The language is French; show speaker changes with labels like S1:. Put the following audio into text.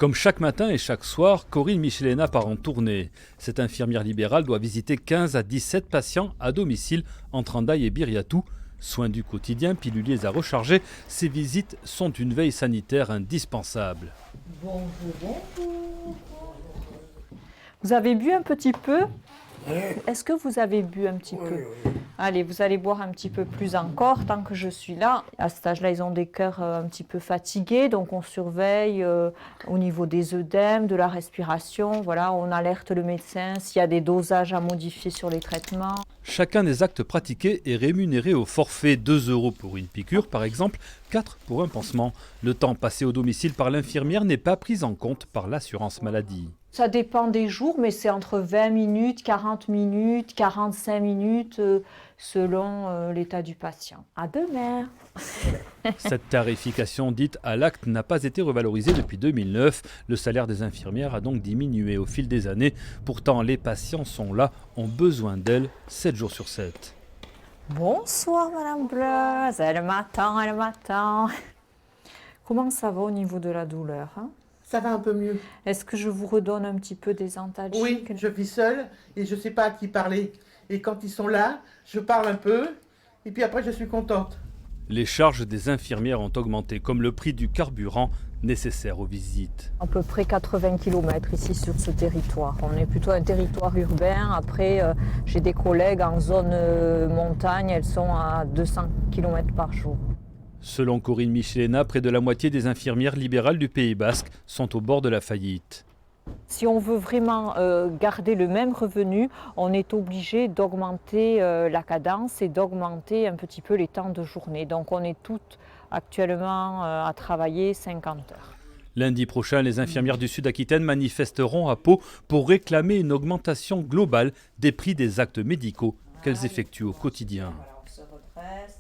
S1: Comme chaque matin et chaque soir, Corinne Michelena part en tournée. Cette infirmière libérale doit visiter 15 à 17 patients à domicile entre Hendaye et Biriatou. Soins du quotidien, piluliers à recharger, ces visites sont une veille sanitaire indispensable.
S2: Bonjour, bonjour. Vous avez bu un petit peu? Est-ce que vous avez bu un petit peu? Allez, vous allez boire un petit peu plus encore tant que je suis là. À cet âge-là, ils ont des cœurs un petit peu fatigués, donc on surveille au niveau des œdèmes, de la respiration. Voilà, on alerte le médecin s'il y a des dosages à modifier sur les traitements.
S1: Chacun des actes pratiqués est rémunéré au forfait. 2 € pour une piqûre par exemple, 4 pour un pansement. Le temps passé au domicile par l'infirmière n'est pas pris en compte par l'assurance maladie.
S2: Ça dépend des jours, mais c'est entre 20 minutes, 40 minutes, 45 minutes, selon l'état du patient. À demain.
S1: Cette tarification dite à l'acte n'a pas été revalorisée depuis 2009. Le salaire des infirmières a donc diminué au fil des années. Pourtant, les patients sont là, ont besoin d'elles 7 jours sur 7.
S2: Bonsoir Madame Bleuse, elle m'attend. Comment ça va au niveau de la douleur, hein?
S3: Ça va un peu mieux.
S2: Est-ce que je vous redonne un petit peu des antalgiques?
S3: Oui, je vis seule et je ne sais pas à qui parler. Et quand ils sont là, je parle un peu et puis après je suis contente.
S1: Les charges des infirmières ont augmenté, comme le prix du carburant nécessaire aux visites.
S2: À peu près 80 km ici sur ce territoire. On est plutôt un territoire urbain. Après, j'ai des collègues en zone montagne, elles sont à 200 km par jour.
S1: Selon Corinne Michelena, près de la moitié des infirmières libérales du Pays Basque sont au bord de la faillite.
S2: Si on veut vraiment garder le même revenu, on est obligé d'augmenter la cadence et d'augmenter un petit peu les temps de journée. Donc on est toutes actuellement à travailler 50 heures.
S1: Lundi prochain, les infirmières du Sud-Aquitaine manifesteront à Pau pour réclamer une augmentation globale des prix des actes médicaux qu'elles effectuent au quotidien.